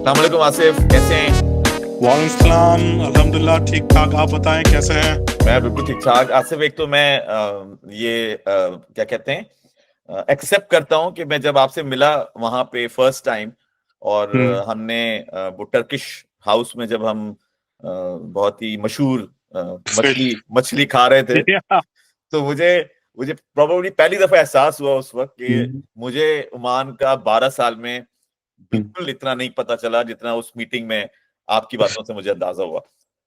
अस्सलाम वालेकुम आसिफ, कैसे हैं? वालेकुम सलाम। अल्हम्दुलिल्लाह ठीक ठाक। आप बताएं कैसे हैं? मैं बिल्कुल ठीक ठाक। आसिफ, एक तो मैं ये क्या कहते हैं, एक्सेप्ट करता हूँ कि मैं जब आपसे मिला वहां पे फर्स्ट टाइम, और हम्म। हमने वो टर्किश हाउस में जब हम बहुत ही मशहूर फिश। मछली मछली खा रहे थे, तो मुझे मुझे प्रोबेबली पहली दफा एहसास हुआ उस वक्त कि हम्म। मुझे ओमान का 12 साल में हम्म। बिल्कुल इतना नहीं पता चला जितना उस मीटिंग में आपकी बातों से मुझे अंदाजा हुआ।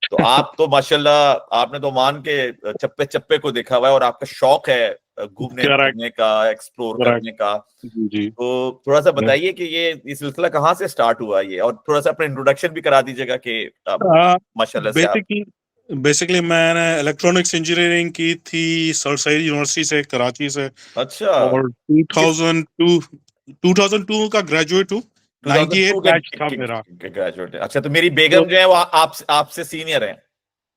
तो आप तो माशाल्लाह, आपने तो ओमान के चप्पे चप्पे को देखा हुआ है, और आपका शौक है घूमने करेक्ट। फिरने का, एक्सप्लोर करेक्ट। करने का। जी जी। तो थोड़ा सा बताइए कि ये सिलसिला कहाँ से स्टार्ट हुआ ये, और थोड़ा सा अपना इंट्रोडक्शन भी करा दीजिएगा कि माशाल्लाह से आप। बेसिकली बेसिकली मैंने इलेक्ट्रॉनिक्स इंजीनियरिंग की थी सर सैयद यूनिवर्सिटी से, कराची से। अच्छा। और किस 2002 2002 का ग्रेजुएट हूँ। 98 2002 बैच था मेरा। के ग्रेजुएट है? अच्छा, तो मेरी तो बेगम जो है वो आपसे सीनियर है।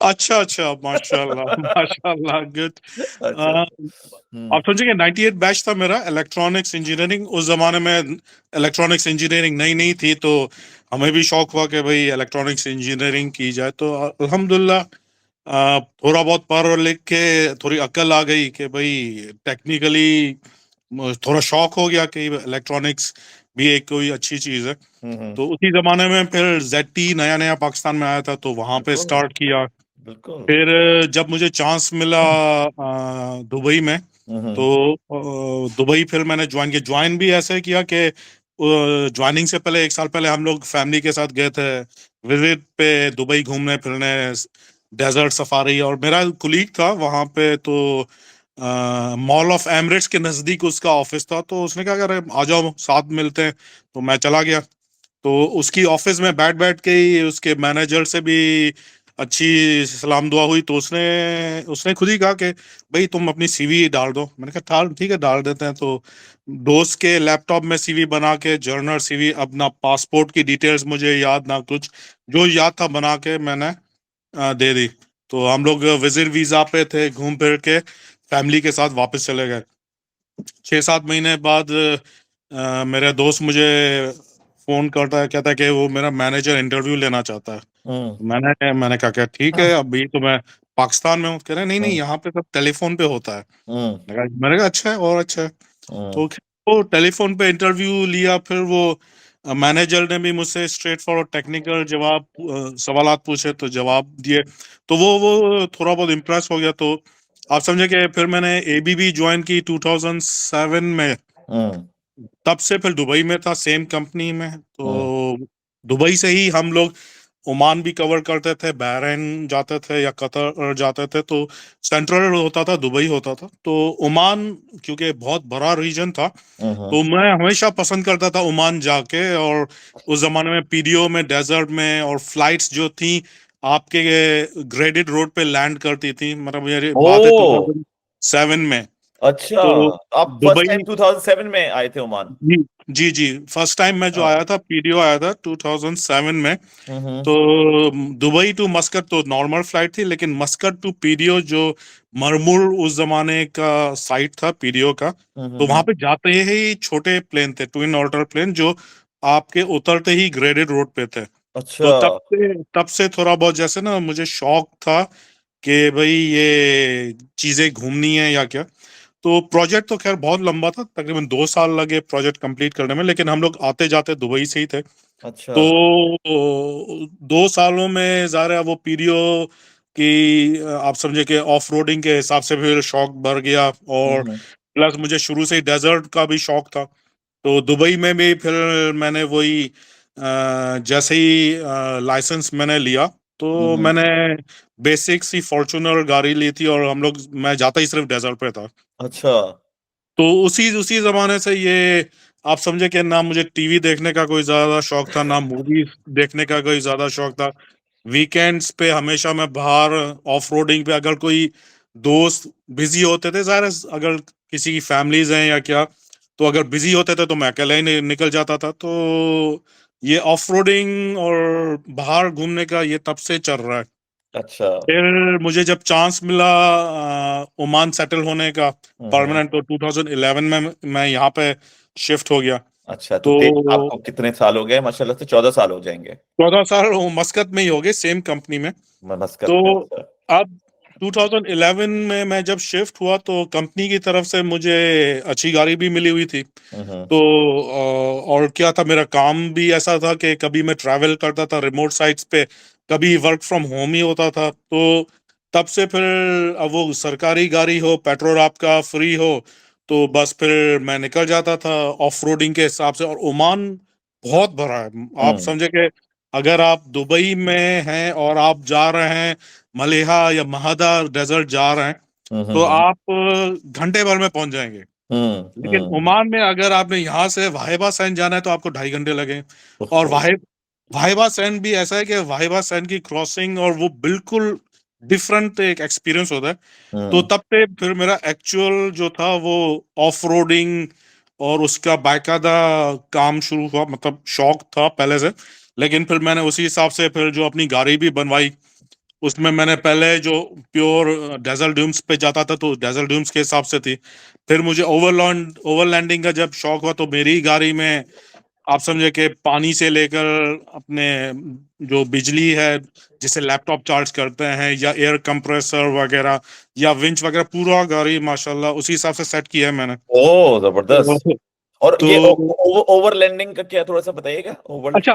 अच्छा अच्छा, माशाल्लाह माशाल्लाह, गुड। अच्छा। हम्म। आप समझेंगे 98 बैच था मेरा इलेक्ट्रॉनिक्स इंजीनियरिंग। उस जमाने में इलेक्ट्रॉनिक्स इंजीनियरिंग नई नई थी, तो हमें भी शौक हुआ कि भाई इलेक्ट्रॉनिक्स इंजीनियरिंग की जाए। तो अल्हम्दुलिल्लाह थोड़ा बहुत पढ़ लिख के थोड़ी अक्ल आ गई कि भाई टेक्निकली थोड़ा शौक हो गया कि इलेक्ट्रॉनिक्स भी एक कोई अच्छी चीज है। हम्म। तो उसी जमाने में फिर जेटी नया नया पाकिस्तान में आया था, तो वहां पे बिल्कुल। स्टार्ट किया। बिल्कुल। फिर जब मुझे चांस मिला दुबई में, हम्म। तो दुबई फिर मैंने ज्वाइन किया। ज्वाइन भी ऐसे किया कि ज्वाइनिंग से पहले 1 साल पहले हम लोग फैमिली के साथ गए थे विजिट पे दुबई, घूमने फिरने, डेजर्ट सफारी। और मेरा कुलीग था वहां पे, तो मॉल ऑफ एमरेट्स के नजदीक उसका ऑफिस था। तो उसने कहा अगर आ जाओ साथ मिलते हैं, तो मैं चला गया। तो उसकी ऑफिस में बैठ बैठ के ही उसके मैनेजर से भी अच्छी सलाम दुआ हुई। तो उसने उसने खुद ही कहा कि भाई तुम अपनी सीवी डाल दो। मैंने कहा ठीक है, डाल देते हैं। तो दोस्त के लैपटॉप में सीवी बना के, जर्नल सीवी, अपना पासपोर्ट की डिटेल्स मुझे याद ना कुछ, जो याद था बना के मैंने दे दी। तो हम लोग विजिट वीजा पे थे, घूम फिर के फैमिली के साथ वापस चले गए। 6-7 महीने बाद मेरे दोस्त मुझे फोन करता है, कहता है कि वो मेरा मैनेजर इंटरव्यू लेना चाहता है। हम्म। मैंने कहा क्या ठीक है, अभी तो मैं पाकिस्तान में हूँ। कह रहे नहीं नहीं, हम्म। यहाँ पे सब टेलीफोन पे होता है। हम्म। मैंने कहा अच्छा है, और अच्छा है। हम्म। तो वो टेलीफोन पे इंटरव्यू लिया। फिर वो मैनेजर ने भी मुझसे स्ट्रेट फॉरवर्ड टेक्निकल जवाब, सवालात पूछे तो जवाब दिए। तो वो थोड़ा बहुत इम्प्रेस हो गया। तो आप समझे कि फिर मैंने एबीबी ज्वाइन की 2007 में। हम्म। तब से फिर दुबई में था, सेम कंपनी में। हम्म। तो दुबई से ही हम लोग ओमान भी कवर करते थे, बहरीन जाते थे या कतर जाते थे। तो सेंट्रल होता था, दुबई होता था। तो ओमान क्योंकि बहुत बड़ा रीजन था, हम्म। तो मैं हमेशा पसंद करता था ओमान जाके। और उस जमाने में पीडीओ में, डेजर्ट में, और फ्लाइट्स जो थी आपके ग्रेडेड रोड पे लैंड करती थी। मतलब ये बात है ओ, 2007 में। अच्छा। तो आप फर्स्ट टाइम दुबई, 2007 में आए थे ओमान? जी जी जी, फर्स्ट टाइम मैं जो हाँ। आया था, पीडीओ आया था 2007 में। हम्म। तो दुबई टू मस्कट तो नॉर्मल फ्लाइट थी, लेकिन मस्कट टू पीडीओ जो मरमुर उस जमाने का साइट था पीडीओ का, तो वहां हम्म। पे जाते ही छोटे प्लेन थे, ट्विन ऑर्टर प्लेन, जो आपके उतरते ही ग्रेडेड रोड पे थे। अच्छा। तो तब से थोड़ा बहुत जैसे ना मुझे शौक था कि भाई ये चीजें घूमनी है या क्या। तो प्रोजेक्ट तो खैर बहुत लंबा था, तकरीबन 2 साल लगे प्रोजेक्ट कंप्लीट करने में, लेकिन हम लोग आते जाते दुबई से ही थे। अच्छा। तो 2 सालों में ज़ाहिर है वो पीडीओ की आप समझे कि ऑफ रोडिंग के हिसाब से फिर शौक बढ़ गया। और हम्म। प्लस मुझे शुरू से ही डेजर्ट का भी शौक था। तो दुबई में भी फिर मैंने वही जैसे ही लाइसेंस मैंने लिया, तो हम्म। मैंने बेसिक सी फॉर्च्यूनर गाड़ी ली थी, और हम लोग, मैं जाता ही सिर्फ डेजर्ट पे था। अच्छा। तो उसी उसी जमाने से ये आप समझे कि ना मुझे टीवी देखने का कोई ज्यादा शौक था, ना मूवी देखने का कोई ज्यादा शौक था। वीकेंड्स पे हमेशा मैं बाहर ऑफ रोडिंग पे, अगर कोई दोस्त बिजी होते थे, ज़ाहिर है अगर किसी की फैमिलीज हैं या क्या, तो अगर बिजी होते थे तो मैं अकेला ही निकल जाता था। तो ये ऑफ रोडिंग और बाहर घूमने का ये तब से चल रहा है। अच्छा। फिर मुझे जब चांस मिला ओमान सेटल होने का हम्म। परमानेंट, तो 2011 में मैं यहाँ पे शिफ्ट हो गया। अच्छा, तो तो आपको कितने साल हो गए? माशाल्लाह से 14 साल हो जाएंगे 14 साल वो मस्कत में ही हो गए, सेम कंपनी में। मस्कत तो में। अच्छा। अब 2011 में मैं जब शिफ्ट हुआ तो कंपनी की तरफ से मुझे अच्छी गाड़ी भी मिली हुई थी। हम्म। तो और क्या था, मेरा काम भी ऐसा था कि कभी मैं ट्रैवल करता था रिमोट साइट्स पे, कभी वर्क फ्रॉम होम ही होता था। तो तब से फिर अब वो सरकारी गाड़ी हो, पेट्रोल आपका फ्री हो, तो बस फिर मैं निकल जाता था ऑफ रोडिंग के हिसाब से। और ओमान बहुत भरा है, आप हम्म। समझे कि अगर आप दुबई में हैं और आप जा रहे हैं मलेहा या महदा डेजर्ट जा रहे हैं, तो हम्म। आप घंटे भर में पहुंच जाएंगे। लेकिन हम्म। ओमान में अगर आपने यहाँ से वाहिबा सैंड जाना है तो आपको 2.5 घंटे लगे। और ओहो। वाहिबा सैंड भी ऐसा है कि वाहिबा सैंड की क्रॉसिंग और वो बिल्कुल डिफरेंट एक एक्सपीरियंस होता है। तो हम्म। तब पे फिर मेरा एक्चुअल जो था वो ऑफ रोडिंग और उसका बाकायदा काम शुरू हुआ, मतलब शौक था पहले से। लेकिन फिर मैंने उसी हिसाब से फिर जो अपनी गाड़ी भी बनवाई, उसमें मैंने पहले जो प्योर डेजर्ट ड्यूम्स पे जाता था तो डेजर्ट ड्यूम्स के हिसाब से थी। फिर मुझे ओवरलैंडिंग का जब शौक हुआ तो मेरी गाड़ी में आप समझे कि पानी से लेकर अपने जो बिजली है जिसे लैपटॉप चार्ज करते हैं, या एयर कंप्रेसर वगैरह या विंच वगैरह, पूरा गाड़ी माशाल्लाह उसी हिसाब से सेट किया है मैंने। ओ जबरदस्त। तो, और ये तो ओवरलैंडिंग का क्या, थोड़ा सा बताइएगा ओवर। अच्छा,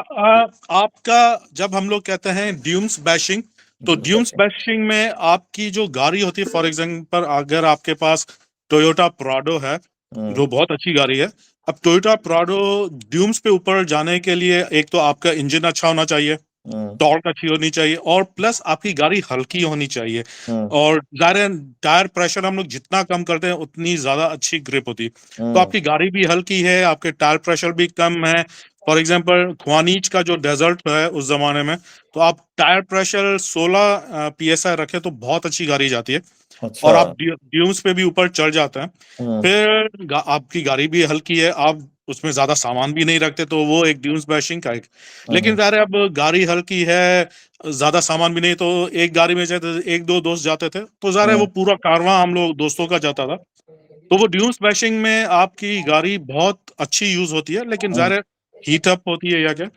आपका जब हम लोग कहते हैं ड्यूम्स बैशिंग, तो ड्यूम्स बैशिंग में आपकी जो गाड़ी होती है, फॉर एग्जांपल अगर आपके पास टोयोटा प्राडो है हम्म। जो बहुत अच्छी गाड़ी है। अब टोयोटा प्राडो ड्यूम्स पे ऊपर जाने के लिए एक तो आपका इंजन अच्छा होना चाहिए, हम्म। टॉर्क अच्छी होनी चाहिए, और प्लस आपकी गाड़ी हल्की होनी चाहिए। हम्म। और जाहिर है टायर प्रेशर हम लोग जितना कम करते हैं उतनी ज्यादा अच्छी ग्रिप होती है। तो हम्म। आपकी गाड़ी भी हल्की है, आपके टायर प्रेशर भी कम है। फॉर एग्जांपल ख्वानीज का जो डेजर्ट है उस जमाने में, तो आप टायर प्रेशर 16 पीएसआई रखे तो बहुत अच्छी गाड़ी जाती है। अच्छा। और आप ड्यूम्स पे भी ऊपर चढ़ जाते हैं। हम्म। फिर आपकी गाड़ी भी हल्की है, आप उसमें ज्यादा सामान भी नहीं रखते, तो वो एक ड्यूम्स बैशिंग का एक। लेकिन हम्म। ज़ाहिर है अब गाड़ी हल्की है, ज्यादा सामान भी नहीं, तो एक गाड़ी में जाते एक दो दोस्त जाते थे तो ज़ाहिर है वो हम्म। पूरा कारवां हम लोग दोस्तों का जाता था। तो वो ड्यूम्स बैशिंग में आपकी गाड़ी बहुत अच्छी यूज होती है, लेकिन हम्म। ज़ाहिर है हीट अप होती है या क्या।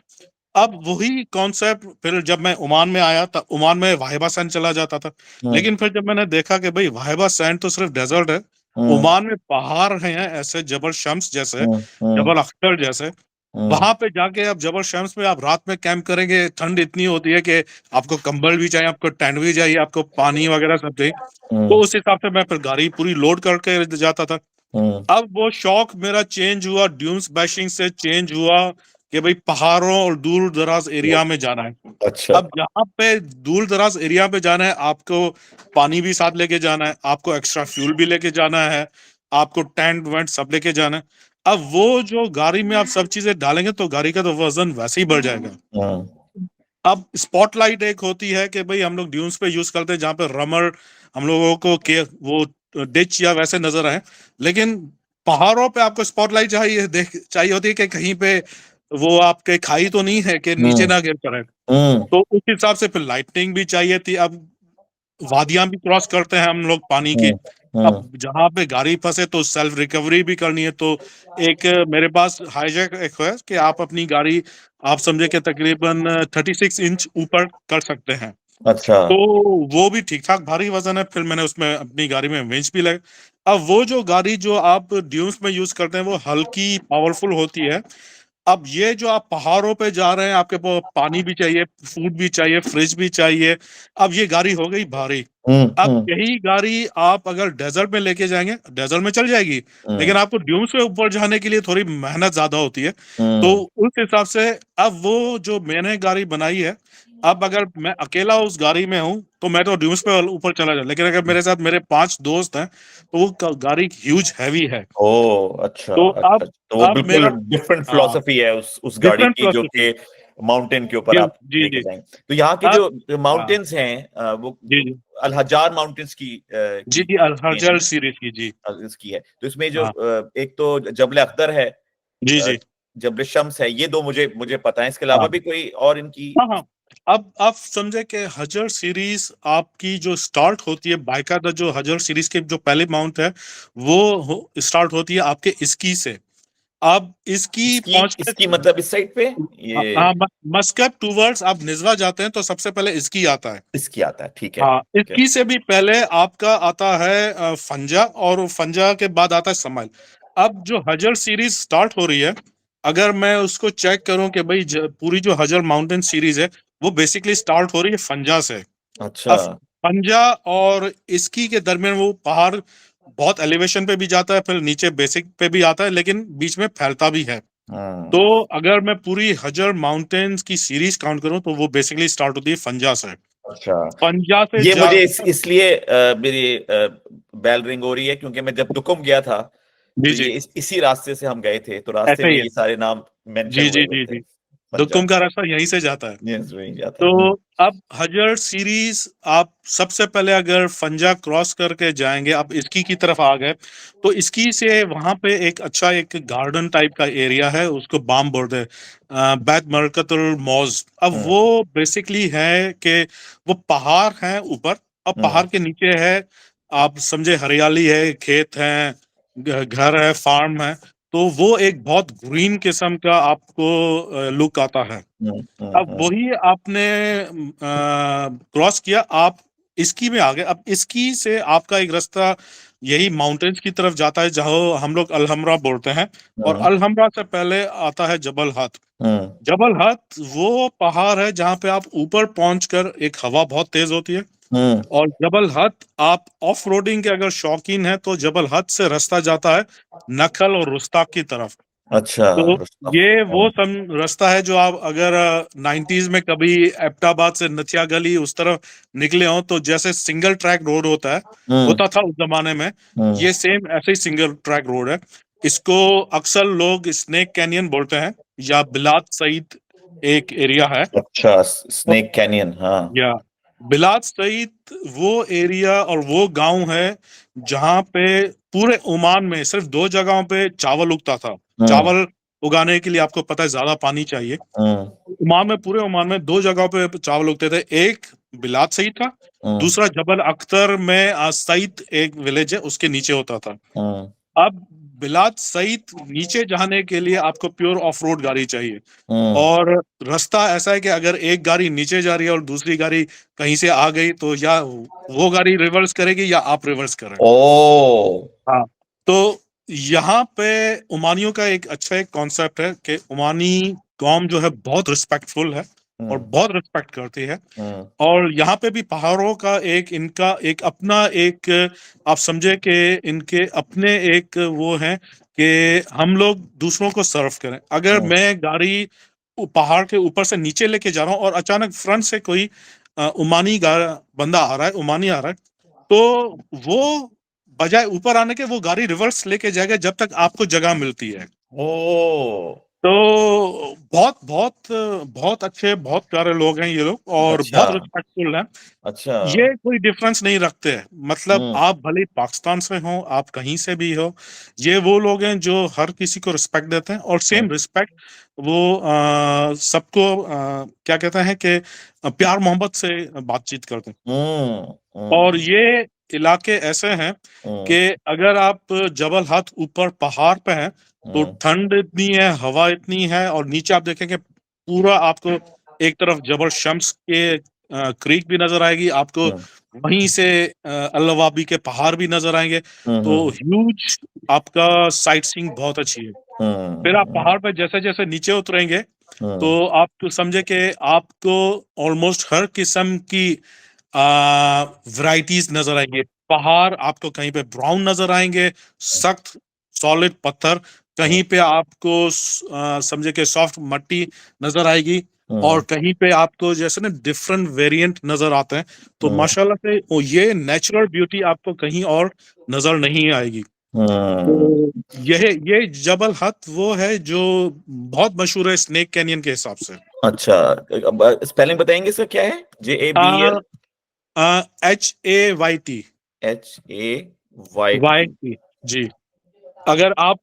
अब वही कॉन्सेप्ट फिर जब मैं ओमान में आया तब ओमान में वाहिबा सैंड चला जाता था। हम्म। लेकिन फिर जब मैंने देखा कि भाई वाहिबा सैंड तो सिर्फ डेजर्ट है, हम्म। ओमान में पहाड़ हैं ऐसे जबल शम्स जैसे, हम्म। हम्म। जबल अख्तर जैसे। हम्म। वहां पे जाके आप जबल शम्स में आप रात में कैंप करेंगे, ठंड इतनी होती है कि आपको कंबल भी चाहिए, आपको टेंट भी चाहिए, आपको पानी वगैरह सब चाहिए। तो हम्म। उस हिसाब से मैं फिर गाड़ी पूरी लोड करके जाता था। हम्म। अब वो शौक मेरा चेंज हुआ, ड्यून्स बैशिंग से चेंज हुआ कि भाई पहाड़ों और दूर दराज एरिया में जाना है। अच्छा। अब यहाँ पे दूर दराज एरिया पे जाना है, आपको पानी भी साथ लेके जाना है, आपको एक्स्ट्रा फ्यूल भी लेके जाना है, आपको टेंट वेंट सब लेके जाना है। अब वो जो गाड़ी में आप सब चीजें डालेंगे तो गाड़ी का तो वजन वैसे ही बढ़ जाएगा। हम्म। अब स्पॉटलाइट एक होती है कि भाई हम लोग ड्यून्स पे यूज करते हैं जहाँ पे रमर हम लोगों को के वो डिच या वैसे नजर आए। लेकिन पहाड़ों पे आपको स्पॉटलाइट चाहिए होती है कि कहीं पे वो आपके खाई तो नहीं है कि नीचे हम्म। ना गिर पड़े। हम्म। तो उस हिसाब से फिर लाइटनिंग भी चाहिए थी। अब वादियां भी क्रॉस करते हैं हम लोग पानी की। हम्म। अब हम्म। जहां पे गाड़ी फंसे तो सेल्फ रिकवरी भी करनी है। तो एक मेरे पास हाईजैक एक है कि आप अपनी गाड़ी आप समझे कि तकरीबन 36 इंच ऊपर कर सकते हैं। अच्छा। तो वो भी ठीक ठाक भारी वजन है। फिर मैंने उसमें अपनी गाड़ी में विंच भी लगा। अब वो जो गाड़ी जो आप ड्यून्स में यूज करते हैं वो हल्की पावरफुल होती है। अब ये जो आप पहाड़ों पे जा रहे हैं, आपके पानी भी चाहिए, फूड भी चाहिए, फ्रिज भी चाहिए। अब ये गाड़ी हो गई भारी। हम्म। अब हम्म। यही गाड़ी आप अगर डेजर्ट में लेके जाएंगे, डेजर्ट में चल जाएगी, हम्म। लेकिन आपको ड्यून्स पे ऊपर जाने के लिए थोड़ी मेहनत ज्यादा होती है। तो हम्म। उस हिसाब से अब वो जो मैंने गाड़ी बनाई है, अब अगर मैं अकेला उस गाड़ी में हूं तो मैं तो ड्यून्स पे ऊपर चला जाऊं, लेकिन अगर मेरे साथ मेरे 5 दोस्त हैं तो वो गाड़ी ह्यूज हैवी है। ओ अच्छा तो अच्छा। तो वो अब बिल्कुल मेरा डिफरेंट हाँ, फिलोसफी है उस गाड़ी डिफरेंट की, जो फिलोसफी। कि माउंटेन के ऊपर जी आप जी लेके जी। जाएंगे। तो यहाँ के अब जो हाँ, माउंटेन्स हैं वो जी जी अल हजार माउंटेन्स जी की जी, अल चेन है हर्जल ना? सीरीज की जी। इसकी है। तो इसमें जो हाँ एक तो जबल अख्तर है, जी अ, जी। जबल शम्स है, ये दो मुझे मुझे पता है। इसके अलावा हाँ भी कोई और इनकी? हाँ हाँ। अब आप समझे कि हजर सीरीज आपकी जो स्टार्ट होती है, बायकायदा जो हजर सीरीज के जो पहले माउंट है वो स्टार्ट होती है आपके इस्की से। अब इसकी इसकी पहुंच इसकी मतलब इस साइड पे ये मस्कट टूवर्ड्स आप निजवा जाते हैं तो सबसे पहले इसकी आता है। इसकी आता है, ठीक है। हाँ, ठीक है। इसकी से भी पहले आपका आता है फंजा, और फंजा के बाद आता है समाइल। अब जो हजर सीरीज स्टार्ट हो रही है, अगर मैं उसको चेक करूं कि भाई पूरी जो हजर माउंटेन सीरीज है वो बेसिकली स्टार्ट हो रही है फंजा से। अच्छा। अब फंजा और इसकी के दरमियान वो पहाड़ बहुत एलिवेशन पे भी जाता है, फिर नीचे बेसिक पे भी आता है, लेकिन बीच में फैलता भी है। तो हम्म। अगर मैं पूरी हजर माउंटेन्स की सीरीज काउंट करूं तो वो बेसिकली स्टार्ट होती है फंजा से। अच्छा, फंजा से ये जा मुझे इसलिए मेरी बेल रिंग हो रही है क्योंकि मैं जब दुकुम गया था जी तो जी, ये इसी रास्ते से हम गए थे, तो रास्ते ऐसा में ही है। ये सारे नाम मेंशन जी हुए जी हुए जी थे। जी, दुक्कुम पंजाब। का रास्ता यहीं से जाता है। यस, वही जाता तो है। अब हजर सीरीज आप सबसे पहले अगर फंजा क्रॉस करके जाएंगे, आप इसकी की तरफ आ गए, तो इसकी से वहां पे एक अच्छा एक गार्डन टाइप का एरिया है, उसको बाम बोलते हैं, बैत मरकतुल मौज। अब हम्म। वो बेसिकली है कि वो पहाड़ है ऊपर, अब हम्म। पहाड़ के नीचे है, आप समझे हरियाली है, खेत है, घर है, फार्म है। तो वो एक बहुत ग्रीन किस्म का आपको लुक आता है। अब हम्म। वही आपने क्रॉस किया, आप इसकी में आ गए। अब इसकी से आपका एक रास्ता यही माउंटेन्स की तरफ जाता है, जहां हम लोग अलहमरा बोलते हैं। और हम्म। अलहमरा से पहले आता है जबल हथ। हम्म। जबल हथ वो पहाड़ है जहां पे आप ऊपर पहुंचकर, एक हवा बहुत तेज होती है। हम्म। और जबल हथ, आप ऑफ रोडिंग के अगर शौकीन है तो जबल हथ से रास्ता जाता है नखल और रुस्ताक की तरफ। अच्छा, तो रुस्तम। ये वो रास्ता है जो आप अगर 90s में कभी एबटाबाद से नथिया गली उस तरफ निकले हो, तो जैसे सिंगल ट्रैक रोड हम्म। होता था उस जमाने में, हम्म। ये सेम ऐसे ही सिंगल ट्रैक रोड है। इसको अक्सर लोग स्नेक कैनियन बोलते हैं, या बिलात सईद एक एरिया है। अच्छा, स्नेक कैनियन, हाँ। या बिलात सईद वो एरिया और वो गांव है जहां पे पूरे ओमान में सिर्फ दो जगहों पे चावल उगता था। हम्म। चावल उगाने के लिए आपको पता है ज्यादा पानी चाहिए। हम्म। ओमान में, पूरे ओमान में दो जगहों पे चावल उगते थे। एक बिलात सईद था, हम्म। दूसरा जबल अख्तर में सईद एक विलेज है उसके नीचे होता था। हम्म। अब बिलात सईद नीचे जाने के लिए आपको प्योर ऑफ रोड गाड़ी चाहिए। हम्म। और रास्ता ऐसा है कि अगर एक गाड़ी नीचे जा रही है और दूसरी गाड़ी कहीं से आ गई, तो या वो गाड़ी रिवर्स करेगी या आप रिवर्स करें। ओ। हाँ। तो यहाँ पे ओमानियों का एक अच्छा एक कॉन्सेप्ट है कि ओमानी कौम जो है बहुत रिस्पेक्टफुल है और हम्म। बहुत रिस्पेक्ट करती है। हम्म। और यहाँ पे भी पहाड़ों का एक इनका एक अपना एक, आप समझे कि इनके अपने एक वो है कि हम लोग दूसरों को सर्व करें। अगर हम्म। मैं गाड़ी पहाड़ के ऊपर से नीचे लेके जा रहा हूँ और अचानक फ्रंट से कोई ओमानी बंदा आ रहा है, ओमानी आ रहा है, तो वो बजाय ऊपर आने के वो गाड़ी रिवर्स लेके जाएगा जब तक आपको जगह मिलती है। ओ। तो बहुत बहुत बहुत अच्छे, बहुत प्यारे लोग हैं ये लोग, और अच्छा। बहुत रिस्पेक्टफुल हैं। अच्छा। ये कोई डिफरेंस नहीं रखते हैं, मतलब हम्म। आप भले ही पाकिस्तान से हो, आप कहीं से भी हो, ये वो लोग हैं जो हर किसी को रिस्पेक्ट देते हैं। और हम्म। सेम रिस्पेक्ट वो सबको क्या कहते हैं कि प्यार मोहब्बत से बातचीत करते हैं। हम्म। और हम्म। ये इलाके ऐसे हैं कि अगर आप जबल हथ ऊपर पहाड़ पे हैं तो हम्म। ठंड इतनी है, हवा इतनी है, और नीचे आप देखेंगे पूरा आपको एक तरफ जबल शम्स के क्रीक भी नजर आएगी आपको, हम्म। वहीं से अल्लवाबी के पहाड़ भी नजर आएंगे। तो हम्म। ह्यूज आपका साइट सीइंग बहुत अच्छी है। फिर आप हम्म। पहाड़ पे जैसे जैसे नीचे उतरेंगे, तो हम्म। आप तो समझे कि आपको ऑलमोस्ट हर किस्म की वैरायटीज नजर आएंगे। पहाड़ आपको कहीं पे ब्राउन नजर आएंगे, सख्त सॉलिड पत्थर, कहीं पे आपको समझे कि सॉफ्ट मट्टी नजर आएगी, और हम्म। कहीं पे आपको जैसे ना डिफरेंट वेरिएंट नजर आते हैं। तो हम्म। माशाल्लाह से ये नेचुरल ब्यूटी आपको कहीं और नजर नहीं आएगी। हम्म। तो ये जबल हथ वो है जो बहुत मशहूर है स्नेक कैनियन के हिसाब से। अच्छा, अब स्पेलिंग बताएंगे इसका क्या है? JABL? HAYT। HAYT? YT जी। अगर आप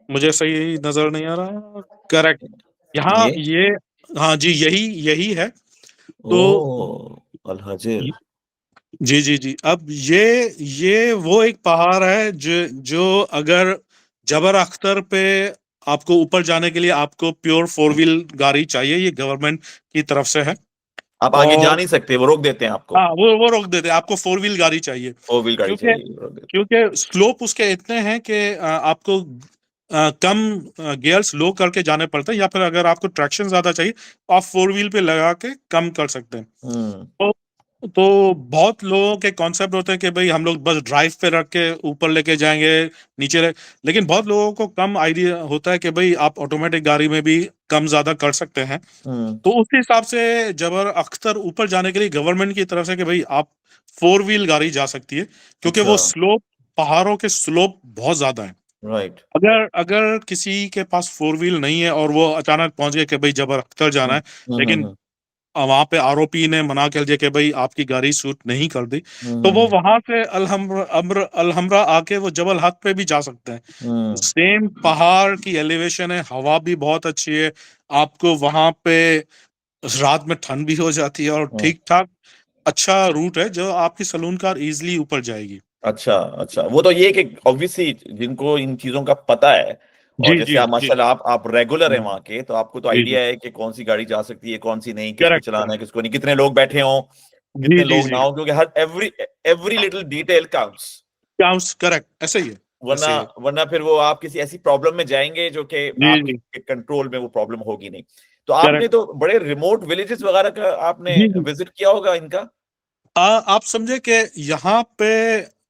मुझे सही नजर नहीं आ रहा, करेक्ट, यहाँ ये। ये, हाँ जी, यही यही है। ओ, तो अल हजर। जी जी जी, अब ये वो एक पहाड़ है जो जो अगर जबर अख्तर पे आपको ऊपर जाने के लिए आपको प्योर 4 व्हील गाड़ी चाहिए, ये गवर्नमेंट की तरफ से है। आप आगे जा और नहीं सकते, वो रोक देते हैं आपको। हाँ, वो रोक देते हैं, आपको 4 व्हील गाड़ी चाहिए। 4 व्हील गाड़ी क्योंकि चाहिए, वो रोक देते क्योंकि स्लोप उसके इतने हैं कि आपको कम गियर्स लो करके जाने पड़ते हैं, या फिर अगर आपको ट्रैक्शन ज्यादा चाहिए तो आप 4 व्हील पे लगा के कम कर सकते हैं। हैं। तो बहुत लोगों के कॉन्सेप्ट होते हैं कि भाई हम लोग बस ड्राइव पे रख के ऊपर लेके जाएंगे, लेकिन बहुत लोगों को कम आइडिया होता है कि भाई आप ऑटोमेटिक गाड़ी में भी कम ज्यादा कर सकते हैं। हम्म। तो उस हिसाब से जबर अख्तर ऊपर जाने के लिए गवर्नमेंट की तरफ से कि भाई आप 4 व्हील गाड़ी जा सकती है, क्योंकि अच्छा। वो स्लोप, पहाड़ों के स्लोप बहुत ज्यादा है। राइट। अगर अगर किसी के पास 4 व्हील नहीं है और वो अचानक पहुंच गया कि भाई जबर अख्तर जाना हम्म। है, लेकिन वहां पे आरओपी ने मना कर दिया कि भाई आपकी गाड़ी सूट नहीं कर दी, तो वो हम्म। वहां से अलहमरा आके वो जबल हक पे भी जा सकते हैं। हम्म। सेम पहाड़ की एलिवेशन है, हवा भी बहुत अच्छी है, आपको वहां पे रात में ठंड भी हो जाती है, और हम्म। ठीक ठाक अच्छा रूट है जो आपकी सलून कार इजीली ऊपर जाएगी। अच्छा अच्छा, वो तो ये कि ऑब्वियसली जिनको इन चीजों का पता है, और जी जैसे जी आप जी। माशाल्लाह आप रेगुलर हैं वहां के, तो आपको तो जी जी। आइडिया है कि कौन सी गाड़ी जा सकती है, कौन सी नहीं, किसको करेक्ट चलाना है, करेक्ट। किसको नहीं, कितने लोग बैठे हों, जी कितने जी लोग ना जी। हो, क्योंकि हर every every little detail counts. Correct, ऐसे ही है। वरना ऐसे ही है। वरना फिर वो आप किसी ऐसी प्रॉब्लम में जाएंगे जो कि जी जी। आपके कंट्रोल में वो प्रॉब्लम होगी नहीं। तो आपने करेक्ट। तो बड़े रिमोट विलेजेस वगैरह का आपने जी जी। विजिट किया होगा इनका। आप समझे कि यहाँ पे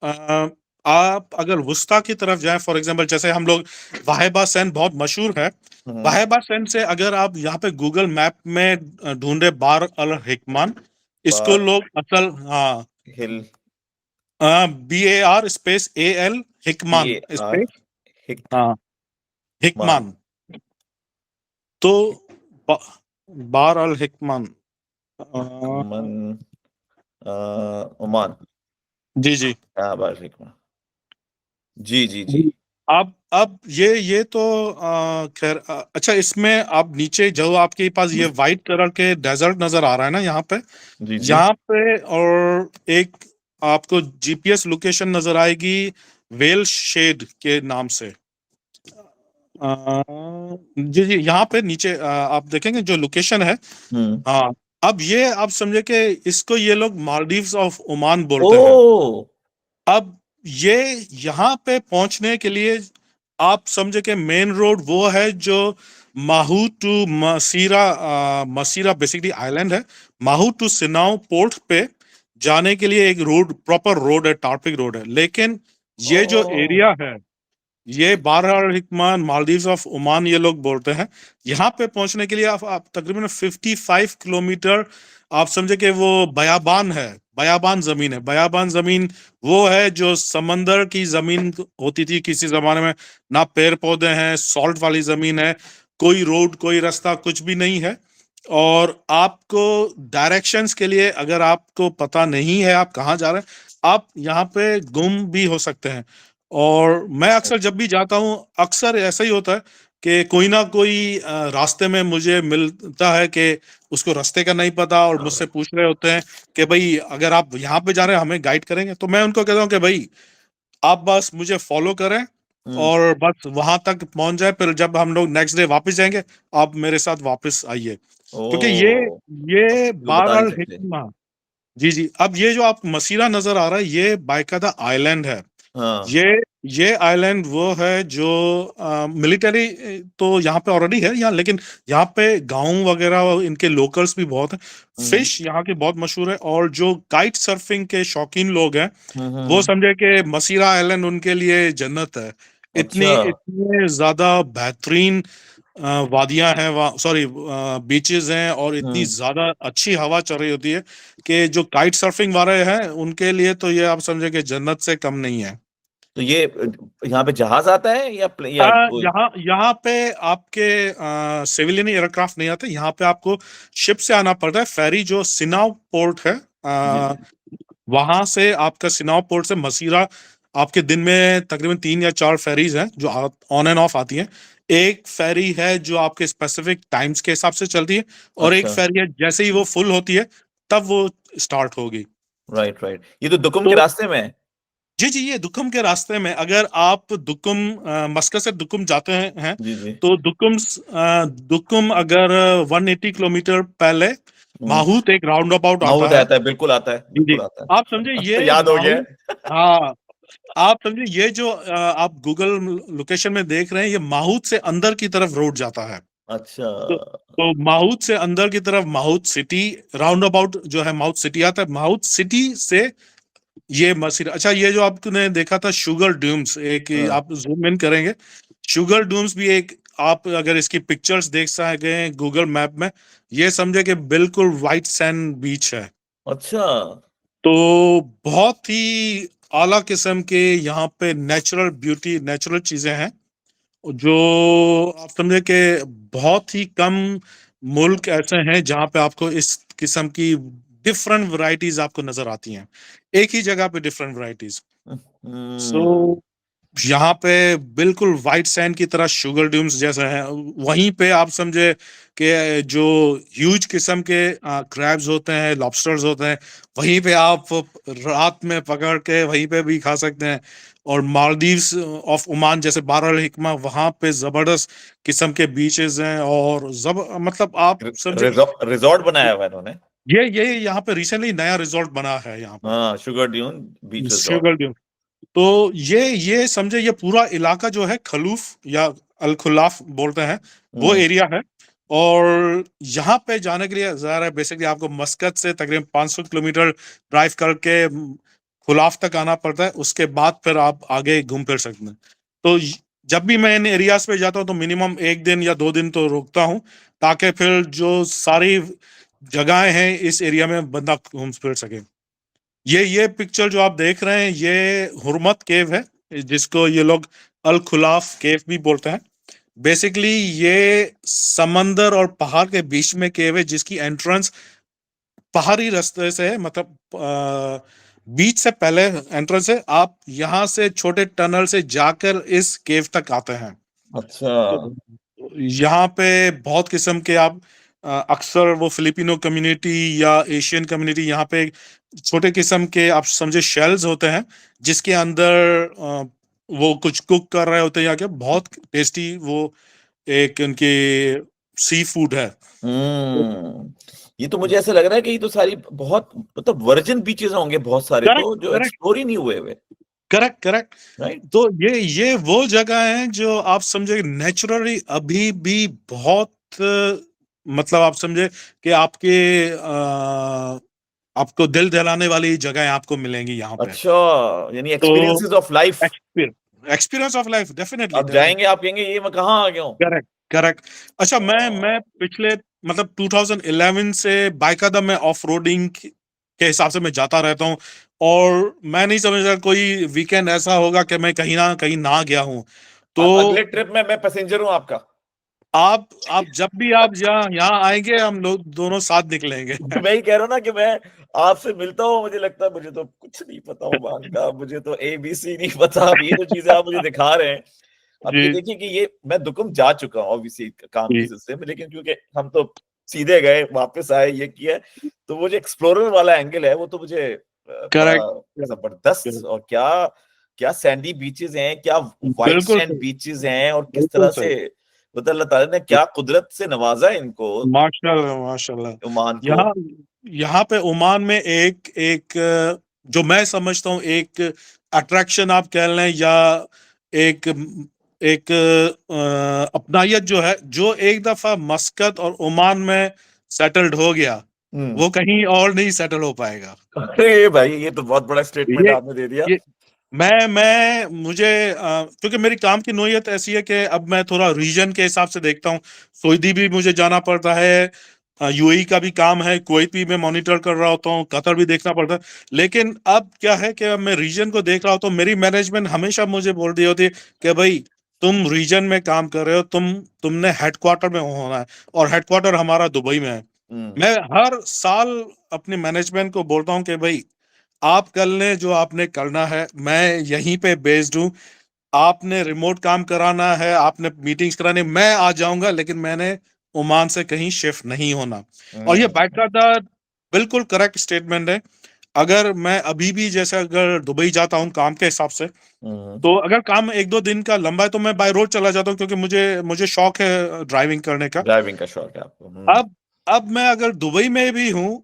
आ, आप अगर वुस्ता की तरफ जाएं, फॉर एग्जांपल जैसे हम लोग, वाहेबा सैंड बहुत मशहूर है। हम्म। वाहेबा सैंड से अगर आप यहाँ पे गूगल मैप में ढूंढे बार अल हिकमान, इसको बार लोग असल, हाँ, हिल, BAR स्पेस AL पी हिकमान ए आर स्पेस, हिक हाँ, मान। हिकमान। तो बा, बार अल हिकमान, मन, ओमान। जी जी। हाँ, बार हिकमान। जी जी जी। अब ये तो खैर, अच्छा, इसमें आप नीचे जो आपके पास ये वाइट कलर के डेजर्ट नजर आ रहा है ना यहाँ पे, जी जी। यहाँ पे, और एक आपको GPS लोकेशन नजर आएगी वेल शेड के नाम से। जी जी, यहाँ पे नीचे आप देखेंगे जो लोकेशन है। हम्म। हाँ, अब ये आप समझे कि इसको ये लोग मालदीव्स ऑफ ओमान ओ। बोलते हैं। अब ये यहाँ पे पहुंचने के लिए आप समझे कि मेन रोड वो है जो माहू टू मसीरा, मसीरा बेसिकली आइलैंड है, माहू टू सिनाओ पोर्ट पे जाने के लिए एक रोड, प्रॉपर रोड है, टारपिक रोड है। लेकिन ये जो ओ। एरिया है, ये बार अल हिकमान, मालदीव्स ऑफ ओमान ये लोग बोलते हैं। यहाँ पे पहुंचने के लिए आप तकरीबन 55 किलोमीटर, आप समझे कि वो बयाबान है, बयाबान जमीन है। बयाबान जमीन वो है जो समंदर की जमीन होती थी किसी जमाने में, ना पेड़ पौधे हैं, सॉल्ट वाली जमीन है, कोई रोड, कोई रास्ता, कुछ भी नहीं है। और आपको डायरेक्शंस के लिए, अगर आपको पता नहीं है आप कहाँ जा रहे हैं, आप यहाँ पे गुम भी हो सकते हैं। और मैं अक्सर जब भी जाता हूँ, अक्सर ऐसा ही होता है कि कोई ना कोई रास्ते में मुझे मिलता है कि उसको रास्ते का नहीं पता, और मुझसे पूछ रहे होते हैं कि भाई अगर आप यहाँ पे जा रहे हैं हमें गाइड करेंगे। तो मैं उनको कहता हूँ कि भाई आप बस मुझे फॉलो करें, हम्म। और बस वहां तक पहुंच जाए, फिर जब हम लोग नेक्स्ट डे वापस जाएंगे आप मेरे साथ वापस आइए। क्योंकि ओ। ये वो बता नहीं बारल सकते। हिकमा, जी जी, अब ये जो आप मसीरा नजर आ रहा है, ये बायकादा आइलैंड है। हाँ। ये ये आइलैंड वो है जो मिलिट्री तो यहाँ पे ऑलरेडी है यहाँ, लेकिन यहाँ पे गांव वगैरह इनके लोकल्स भी बहुत हैं। हम्म। फिश यहाँ की बहुत मशहूर है, और जो काइट सर्फिंग के शौकीन लोग हैं, वो हम्म। समझे कि मसीरा आइलैंड उनके लिए जन्नत है। इतनी अच्छा। इतने ज्यादा बेहतरीन वादियां हैं वहाँ, सॉरी, बीचेस हैं, और इतनी हम्म। ज्यादा अच्छी हवा चल रही होती है कि जो काइट सर्फिंग वाले हैं उनके लिए तो ये आप समझे कि जन्नत से कम नहीं है। तो ये यहाँ पे जहाज आता है या कोई। यहाँ यहाँ पे आपके सिविलियन एयरक्राफ्ट नहीं आते, यहाँ पे आपको शिप से आना पड़ता है। फेरी जो सिनाव पोर्ट है, जी जी। वहां से आपका सिनाव पोर्ट से मसीरा, आपके दिन में तकरीबन 3 या 4 फेरीज हैं जो ऑन एंड ऑफ आती हैं। एक फेरी है जो आपके स्पेसिफिक टाइम्स के हिसाब से चलती है, और एक अच्छा। फेरी है जैसे ही वो फुल होती है तब वो स्टार्ट होगी। राइट राइट, ये तो दुकुम के तो रास्ते में है। जी जी, ये दुक्कम के रास्ते में अगर आप दुक्कम मस्कत से दुक्कम जाते हैं जी जी। तो दुक्कम अगर 180 किलोमीटर पहले हम्म। माहूत एक राउंड अबाउट आता माउद है। आता है, बिल्कुल आता है, जी जी, बिल्कुल आता आप समझे है। ये याद हो गया माहूत। है। हाँ, आप समझे ये जो आप गूगल लोकेशन में देख रहे हैं, ये माहूत से अंदर की तरफ रोड जाता है। अच्छा। तो माहूत से अंदर की तरफ माहूत सिटी राउंड अबाउट जो है, माहूत सिटी आता है। माहूत सिटी से ये मस्जिद। अच्छा, ये जो आपने देखा था शुगर ड्यूम्स, एक हाँ। आप जूम इन करेंगे, शुगर ड्यूम्स भी एक, आप अगर इसकी पिक्चर्स देख सके गूगल मैप में, ये समझे कि बिल्कुल वाइट सैंड बीच है। अच्छा। तो बहुत ही आला किस्म के यहाँ पे नेचुरल ब्यूटी, नेचुरल चीजें हैं जो आप समझे कि बहुत ही कम मुल्क ऐसे हैं जहां पे आपको इस किस्म की डिफरेंट वैरायटीज आपको नजर आती हैं, एक ही जगह पे डिफरेंट वैरायटीज। सो हम्म। यहाँ पे बिल्कुल वाइट सैंड की तरह शुगर ड्यूम्स जैसा है। वहीं पे आप समझे कि जो ह्यूज किस्म के क्रैब्स होते हैं, लॉबस्टर्स होते हैं, वहीं पे आप रात में पकड़ के वहीं पे भी खा सकते हैं। और मालदीव्स ऑफ ओमान जैसे बार अल हिकमा, वहां पे जबरदस्त किस्म के बीचेस हैं। और मतलब आप समझे, रिजॉर्ट बनाया हुआ है इन्होंने। ये यहाँ पे रिसेंटली नया रिजॉर्ट बना है यहाँ पे, हाँ, sugar dune beach resort. Sugar. तो ये समझे, ये पूरा इलाका जो है खलूफ या अल खुलाफ बोलते हैं, वो हम्म। एरिया है। और यहाँ पे जाने के लिए ज़रा बेसिकली आपको मस्कत से तकरीबन 500 किलोमीटर ड्राइव करके खुलाफ तक आना पड़ता है। उसके बाद फिर आप आगे घूम फिर सकते हैं। तो जब भी मैं इन एरियाज पे जाता हूँ तो मिनिमम 1 दिन या 2 दिन तो रुकता हूँ, ताकि फिर जो सारी जगहें हैं इस एरिया में बंदा घूम फिर सके। ये पिक्चर जो आप देख रहे हैं, ये हुरमत केव है, जिसको ये लोग अल खुलाफ केव भी बोलते हैं। बेसिकली ये समंदर और पहाड़ के बीच में केव है, जिसकी एंट्रेंस पहाड़ी रास्ते से है। मतलब बीच से पहले एंट्रेंस है, आप यहाँ से छोटे टनल से जाकर इस केव तक आते हैं। अच्छा। तो यहाँ पे बहुत किस्म के आप अक्सर वो फिलिपिनो कम्युनिटी या एशियन कम्युनिटी, यहाँ पे छोटे किस्म के आप समझे शेल्स होते हैं, जिसके अंदर वो कुछ कुक कर रहे होते हैं। यहाँ के बहुत टेस्टी वो एक उनकी सी फूड है। हम्म। ये तो मुझे ऐसा लग रहा है कि ये तो सारी बहुत मतलब वर्जिन बीचेस होंगे बहुत सारे, करेक्ट तो जो करेक्ट एक्सप्लोर ही नहीं हुए हुए। Correct correct. राइट। तो ये वो जगह है जो आप समझे नेचुरली अभी भी बहुत मतलब आप समझे कि आपके आपको दिल दहलाने वाली जगह आपको मिलेंगी यहाँ पे। अच्छा, यानी तो experiences of life. Experience of life, definitely आप जाएंगे, डेफिनेटली। आप कहेंगे ये मैं कहाँ आ गया हूँ। Correct correct. अच्छा, मैं पिछले मतलब 2011 से बाकायदा मैं ऑफ रोडिंग के हिसाब से मैं जाता रहता हूँ। और मैं नहीं समझता कोई वीकेंड ऐसा होगा कि मैं कहीं ना गया हूँ। तो आप अगले ट्रिप में मैं पैसेंजर हूँ आपका। आप जब भी आप यहाँ यहाँ आएंगे, हम लोग दोनों साथ निकलेंगे। मैं ही कह रहा हूँ ना कि मैं आपसे मिलता हूँ, मुझे लगता है मुझे तो कुछ नहीं पता ओमान का, मुझे तो ABC नहीं पता। अब ये जो चीजें आप मुझे दिखा रहे हैं, अब ये जी देखिए कि ये मैं दुकुम जा चुका हूँ ऑब्वियसली काम के जी। सिलसिले में, लेकिन क्योंकि हम तो सीधे गए वापस आए ये किया, तो वो जो एक्सप्लोरर वाला एंगल है वो तो मुझे बड़ा करेक्ट जबरदस्त। और क्या क्या सैंडी बीचेस हैं, क्या वाइट बिल्कुल सैंड सही, बीचेस हैं, और किस बिल्कुल तरह सही। से मतलब अल्लाह ताला ने क्या कुदरत से नवाजा है इनको, माशाल्लाह माशाल्लाह। ओमान को। यहाँ यहाँ पे ओमान में एक एक जो मैं समझता हूँ एक अट्रैक्शन आप कह लें, या एक एक अपनायत जो है, जो एक दफा मस्कत और ओमान में सेटल्ड हो गया, हम्म। वो कहीं और नहीं सेटल हो पाएगा। अरे भाई, ये तो बहुत बड़ा स्टेटमेंट ये आपने दे दिया। ये मैं मुझे क्योंकि मेरी काम की नोयत ऐसी है कि अब मैं थोड़ा रीजन के हिसाब से देखता हूँ। सऊदी भी मुझे जाना पड़ता है, यूएई का भी काम है, कुवैत भी मैं मॉनिटर कर रहा होता हूँ, कतर भी देखना पड़ता है। लेकिन अब क्या है कि अब मैं रीजन को देख रहा हूँ, तो मेरी मैनेजमेंट हमेशा मुझे बोल रही होती है कि भाई तुम रीजन में काम कर रहे हो, तुमने हेडक्वार्टर में होना है, और हेडक्वार्टर हमारा दुबई में है। हम्म। मैं हर साल अपनी मैनेजमेंट को बोलता हूँ कि भाई आप कर लें जो आपने करना है, मैं यहीं पे बेस्ड हूँ। आपने रिमोट काम कराना है, आपने मीटिंग्स करानी, मैं आ जाऊंगा, लेकिन मैंने ओमान से कहीं शिफ्ट नहीं होना। और ये हम्म। बाकायदा बिल्कुल करेक्ट स्टेटमेंट है। अगर मैं अभी भी जैसे अगर दुबई जाता हूँ काम के हिसाब से, हम्म, तो अगर काम एक दो दिन का लंबा है तो मैं बाय रोड चला जाता हूँ, क्योंकि मुझे मुझे शौक है ड्राइविंग करने का। ड्राइविंग का शौक है आपको? अब मैं अगर दुबई में भी हूँ,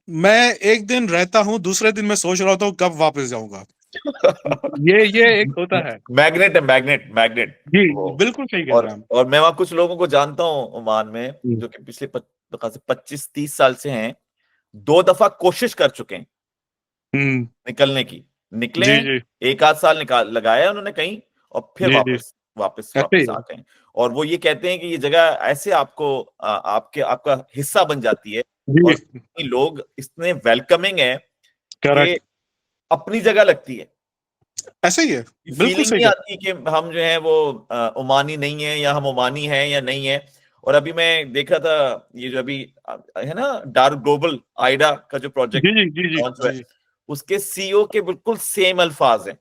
मैं एक दिन रहता हूँ, दूसरे दिन मैं सोच रहा हूँ कब वापस जाऊंगा। ये एक होता है। मैग्नेट है, मैग्नेट, मैग्नेट जी, वो। बिल्कुल सही कह रहे हैं आप। और मैं वहां कुछ लोगों को जानता हूँ ओमान में, हम्म। जो कि पिछले 25-30 साल से हैं, 2 दफा कोशिश कर चुके हैं हम्म। निकलने की, निकले जी हैं, जी। एक आध साल निकाल लगाया उन्होंने कहीं, और फिर जी जी। वापस वापस ऐसे वापस ही आ गए। और वो ये कहते हैं कि ये जगह ऐसे आपको आपका हिस्सा बन जाती है, है। और जी। लोग इतने वेलकमिंग है कि करेक्ट। अपनी जगह लगती है। ऐसे ही है। बिल्कुल फीलिंग सही नहीं कह आती कि हम जो है वो ओमानी नहीं है, या हम ओमानी हैं या नहीं है। और अभी मैं देख रहा था, ये जो अभी है ना डार्क ग्लोबल आइडा का जो रहे प्रोजेक्ट हैं। जी जी जी लॉन्च हुआ है, जी। उसके सीईओ के बिल्कुल सेम अल्फाज हैं।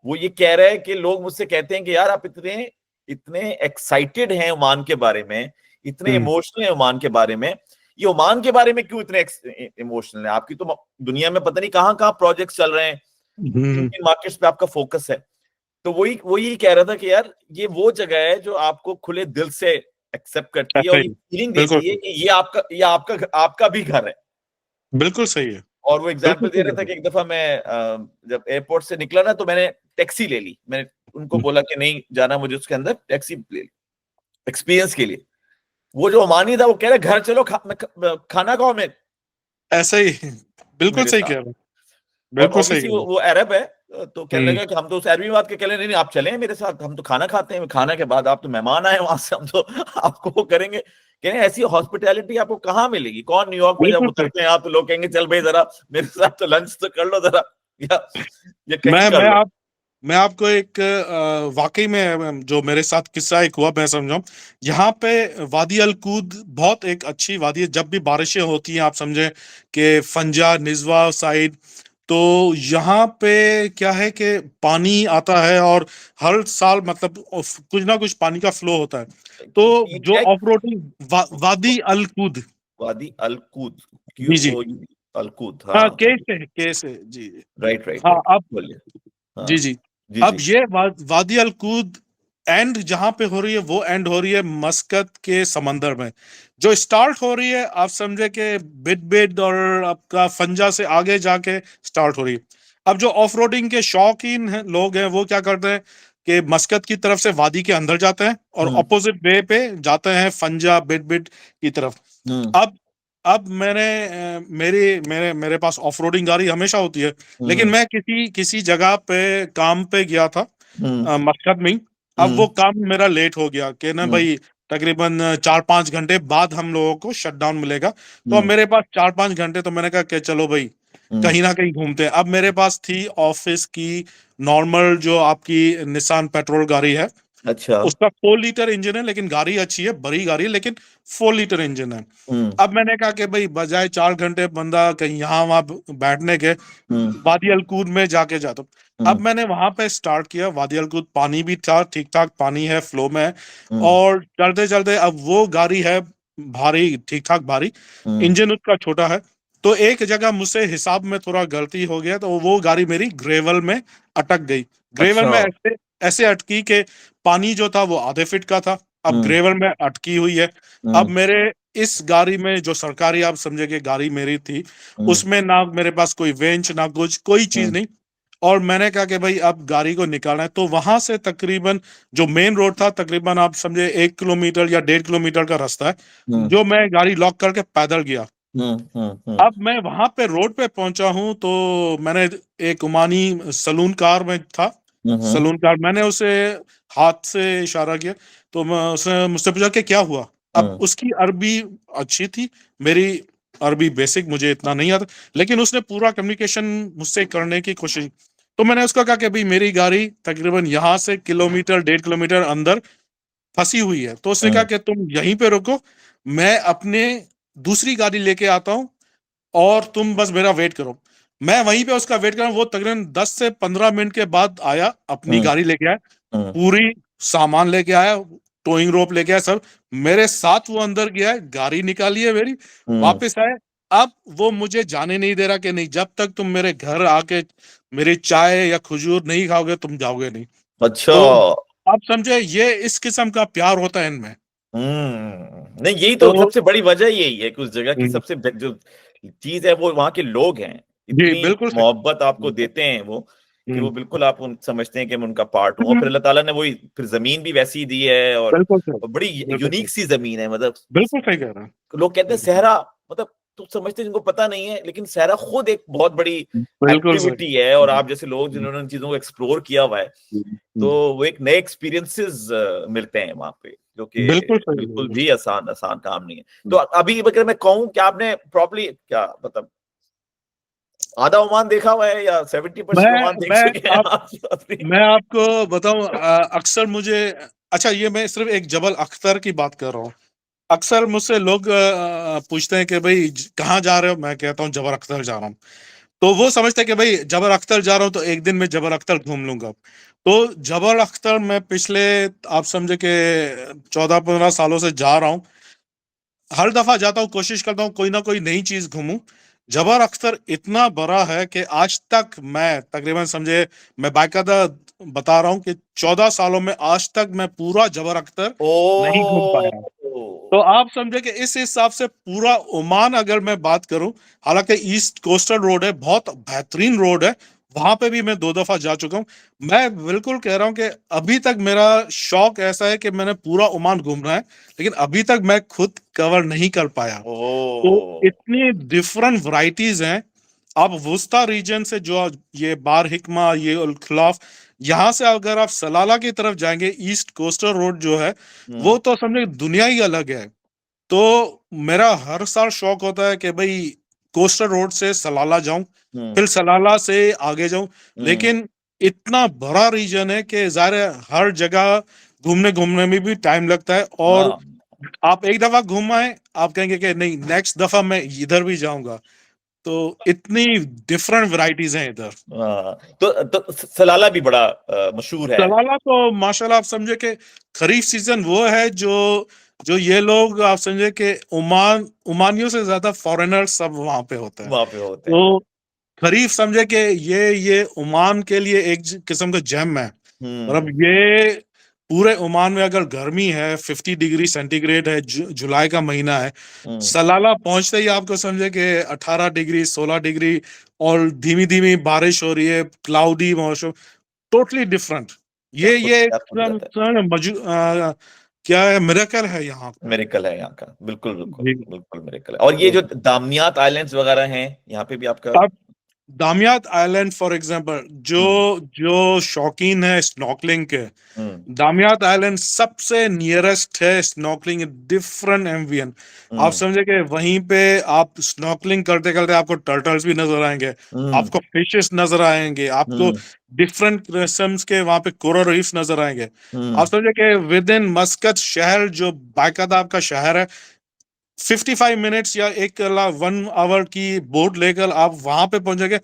वो ये कह रहे हैं कि लोग मुझसे कहते हैं कि यार आप इतने इतने एक्साइटेड हैं ओमान के बारे में, इतने हम्म। इमोशनल हैं ओमान के बारे में, ये ओमान के बारे में क्यों इतने इमोशनल है? आपकी तो दुनिया में पता नहीं कहाँ कहाँ प्रोजेक्ट्स चल रहे हैं, किन हम्म। किन मार्केट्स पे आपका फोकस है। तो वही वही कह रहा था कि यार ये वो जगह है जो आपको खुले दिल से एक्सेप्ट करती है, ऐसे और ये ही। फीलिंग बिल्कुल देती है कि ये आपका भी घर है। बिल्कुल सही है। और वो एग्जाम्पल बिल्कुल दे सही रहा कह था रहे कि एक दफा मैं जब एयरपोर्ट से निकला ना, तो मैंने टैक्सी ले ली। मैंने उनको हैं। बोला कि नहीं जाना मुझे उसके अंदर, टैक्सी ले ली एक्सपीरियंस के लिए। वो जो ओमानी था वो कह रहा घर चलो, खाना खाओ ऐसे ही। बिल्कुल मेरे सही कह साथ। रहे हैं। और बिल्कुल सही कह ऑब्वियसली रहे हैं। वो अरब है, तो कहने हम्म। लगा कि हम तो उस अरबी बात के, कह रहे नहीं नहीं आप चलें मेरे साथ, हम तो खाना खाते हैं, खाना के बाद आप तो मेहमान आए वहां से, हम तो आपको वो करेंगे। कह रहे ऐसी हॉस्पिटैलिटी आपको कहाँ मिलेगी? कौन न्यूयॉर्क में जब बिल्कुल सही। उतरते हैं आप, तो लोग कहेंगे चल भाई जरा मेरे साथ तो लंच तो कर लो जरा, या कहीं मैं कर मैं लो। आप मैं आपको एक वाकई में जो मेरे साथ किस्सा एक हुआ मैं समझाऊं। यहाँ पे वादी अल कूद बहुत एक अच्छी वादी है। जब भी बारिशें होती हैं, आप समझे कि फंजा निजवा साइड, तो यहाँ पे क्या है कि पानी आता है, और हर साल मतलब कुछ ना कुछ पानी का फ्लो होता है। तो ये जो क्या ऑफ रोडिंग वादी अल कूद। वादी अलकूद, जी जी। अलकूद, हाँ, हाँ। के से जी जी। राइट राइट हाँ राइट, अब। बोलिए। जी हाँ जी। जी अब जी। ये वादी अल कूद एंड जहां पे हो रही है, वो एंड हो रही है मस्कत के समंदर में। जो स्टार्ट हो रही है, आप समझे कि बिड बिड और आपका फंजा से आगे जाके स्टार्ट हो रही है। अब जो ऑफ रोडिंग के शौकीन हैं लोग हैं, वो क्या करते हैं कि मस्कत की तरफ से वादी के अंदर जाते हैं, और हम्म ऑपोजिट वे पे जाते हैं फंजा बिड बिड की तरफ। हम्म अब अब मैंने मेरे मेरे मेरे पास ऑफ रोडिंग गाड़ी हमेशा होती है। लेकिन हम्म मैं किसी किसी जगह पे काम पे गया था, हम्म मकसद में ही। अब वो हम्म काम मेरा लेट हो गया कि ना हम्म भाई, तकरीबन 4-5 घंटे बाद हम लोगों को शट डाउन मिलेगा। तो अब हम्म मेरे पास 4-5 घंटे, तो मैंने कहा कि चलो भाई हम्म। कहीं ना कहीं घूमते हैं। अब मेरे पास थी ऑफिस की नॉर्मल जो आपकी निसान पेट्रोल गाड़ी है। अच्छा। उसका 4 लीटर इंजन है, लेकिन गाड़ी अच्छी है, बड़ी गाड़ी है, लेकिन 4 लीटर इंजन है। हम्म अब मैंने कहा कि भाई बजाय 4 घंटे बंदा कहीं यहाँ वहां बैठने के, हम्म वादी अलकूद में जाके जाता हूँ। अब हम्म मैंने वहां पे स्टार्ट किया वादी अलकूद। पानी भी था, ठीक ठाक पानी है, फ्लो में है। हम्म और चलते चलते अब वो गाड़ी है भारी, ठीक ठाक भारी, हम्म। इंजन उसका छोटा है। तो एक जगह मुझसे हिसाब में थोड़ा गलती हो गया, तो वो गाड़ी मेरी ग्रेवल में अटक गई। ग्रेवल अच्छा। में ऐसे ऐसे अटकी कि पानी जो था वो आधे फीट का था, अब हम्म ग्रेवल में अटकी हुई है। अब हम्म मेरे इस गाड़ी में जो सरकारी, आप समझे कि गाड़ी मेरी थी, हम्म उसमें ना मेरे पास कोई वेंच ना कुछ, कोई चीज हम्म नहीं। और मैंने कहा कि भाई अब गाड़ी को निकालना है। तो वहां से तकरीबन जो मेन रोड था, तकरीबन आप समझे 1 किलोमीटर या 1.5 किलोमीटर का रास्ता है, हम्म जो मैं गाड़ी लॉक करके पैदल गया। हम्म। अब मैं वहां पे रोड पे पहुंचा हूं, तो मैंने एक ओमानी सलून कार में था। हम्म सलून कार, मैंने उसे हाथ से इशारा किया। तो मैं उसने मुझसे पूछा कि क्या हुआ। अब हम्म उसकी अरबी अच्छी थी, मेरी अरबी बेसिक, मुझे इतना नहीं आता। लेकिन उसने पूरा कम्युनिकेशन मुझसे करने की कोशिश। तो मैंने उसको कहा कि भाई मेरी गाड़ी तकरीबन यहाँ से किलोमीटर 1.5 किलोमीटर अंदर फंसी हुई है। तो उसने कहा हम्म कि तुम यहीं पे रुको, मैं अपने दूसरी गाड़ी लेके आता हूँ, और तुम बस मेरा वेट करो। मैं वहीं पे उसका वेट कर रहा हूँ। वो तकरीबन 10 से 15 मिनट के बाद आया, अपनी हम्म गाड़ी लेके आया, हम्म पूरी सामान लेके आया, टोइंग रोप लेके आया सब। मेरे साथ वो अंदर गया है, गाड़ी निकाली है मेरी, हम्म वापस आए। अब वो मुझे जाने नहीं दे रहा कि नहीं, जब तक तुम मेरे घर आके मेरी चाय या खजूर नहीं खाओगे तुम जाओगे नहीं। अच्छा। तो आप समझे, ये इस किस्म का प्यार होता है इनमें। नहीं यही तो तो सबसे बड़ी वजह यही है कि उस जगह की हम्म, सबसे जो चीज है वो वहां के लोग हैं, जी इतनी बिल्कुल सही। मोहब्बत आपको देते हैं वो, कि वो हम्म, बिल्कुल आप उन समझते हैं कि मैं उनका पार्ट हूँ। और फिर हम्म, अल्लाह ताला ने वही फिर जमीन भी वैसी ही दी है, बिल्कुल सही, और बड़ी बिल्कुल सही, यूनिक सी जमीन है, मतलब बिल्कुल सही कह रहा लोग कहते हैं हूँ। सहरा, मतलब तुम समझते हैं, जिनको पता नहीं है, लेकिन सहरा खुद एक बहुत बड़ी बिल्कुल सही। एक्टिविटी है। और आप जैसे लोग जिन्होंने उन चीजों को एक्सप्लोर किया हुआ है, तो वो एक नए एक्सपीरियंसेस मिलते हैं वहां पे, जो कि बिल्कुल सही, बिल्कुल बिल्कुल भी सही। आसान आसान काम नहीं है। तो अभी अगर मैं कहूँ कि आपने प्रॉपर्ली क्या मतलब आधा ओमान देखा हुआ है या 70% ओमान देख मैं चुके हैं आप आप अपनी? मैं आपको बताऊं, अक्सर मुझे, अच्छा ये मैं सिर्फ एक जबल अख्तर की बात कर रहा हूँ। अक्सर मुझसे लोग पूछते हैं कि भाई कहाँ जा रहे हो, मैं कहता हूँ जबल अख्तर जा रहा हूँ। तो वो समझते हैं कि भाई जबल अख्तर जा रहा हूँ तो एक दिन में जबल अख्तर घूम लूंगा। तो जबल अख्तर मैं पिछले, आप समझे कि 14-15 सालों से जा रहा हूँ। हर दफा जाता हूँ कोशिश करता हूँ कोई ना कोई नई चीज घूमूं। जबर अख्तर इतना बड़ा है कि आज तक मैं तकरीबन समझे, मैं बाकायदा बता रहा हूँ कि 14 सालों में आज तक मैं पूरा जबर अख्तर नहीं घूम ओ। पाया। तो आप समझे कि इस हिसाब से पूरा ओमान अगर मैं बात करूं, हालांकि ईस्ट कोस्टल रोड है, बहुत बेहतरीन रोड है, वहां पे भी मैं 2 दफा जा चुका हूं। मैं बिल्कुल कह रहा हूं कि अभी तक मेरा शौक ऐसा है कि मैंने पूरा ओमान घूमना है, लेकिन अभी तक मैं खुद कवर नहीं कर पाया। तो ओ। इतनी डिफरेंट वैरायटीज हैं। आप वुस्ता रीजन से जो ये बार हिकमा, ये उल खिलाफ, यहाँ से अगर आप सलाला की तरफ जाएंगे, ईस्ट कोस्टल रोड जो है हम्म। वो तो समझे दुनिया ही अलग है। तो मेरा हर साल शौक होता है कि भाई कोस्टल रोड से सलाला जाऊं, हम्म। फिर सलाला से आगे जाऊं। हम्म। लेकिन इतना बड़ा रीजन है कि ज़ाहिर है हर जगह घूमने घूमने में भी टाइम लगता है। और हाँ। आप एक दफा घूम आए, आप कहेंगे कि नहीं नेक्स्ट दफा मैं इधर भी जाऊंगा। तो इतनी डिफरेंट वैरायटीज हैं इधर। हाँ, तो सलाला भी बड़ा मशहूर है। सलाला तो माशाल्लाह आप समझे कि खरीफ सीजन वो है जो जो ये लोग आप समझे कि ओमानियों से ज्यादा फॉरेनर्स सब वहां पे होते हैं। वहां पे होते तो हैं। खरीफ समझे कि ये ओमान के लिए एक किस्म का जेम है। मतलब हम्म। ये पूरे ओमान में अगर गर्मी है, 50 डिग्री सेंटीग्रेड है, जुलाई का महीना है, हम्म। सलाला पहुंचते ही आपको समझे कि 18 डिग्री, 16 डिग्री, और धीमी धीमी बारिश हो रही है, क्लाउडी मौसम, टोटली डिफरेंट। ये एक क्या कुदरत है। क्या है, मिरेकल है यहाँ का। मेरेकल है यहाँ का, बिल्कुल बिल्कुल जी। बिल्कुल मेरेकल है। और ये जो दामनियात आइलैंड्स वगैरह हैं, यहाँ पे भी आपका। अब दामियात आइलैंड फॉर एग्जांपल, जो हम्म। जो शौकीन है स्नॉर्कलिंग के, हम्म। दामियात आइलैंड सबसे नियरेस्ट है स्नॉर्कलिंग, डिफरेंट एम्बियंट। आप हम्म। समझे कि वहीं पे आप स्नॉर्कलिंग करते करते आपको टर्टल्स भी नजर आएंगे, हम्म। आपको फिशेस नजर आएंगे, आपको हम्म। डिफरेंट किस्म्स के वहां पे कोरल रीफ्स नजर आएंगे। हम्म। आप समझे कि विद इन मस्कत शहर, जो बाकायदा आपका शहर है, 55 मिनट्स या 1 आवर की बोट लेकर आप वहां पे पहुंचेंगे।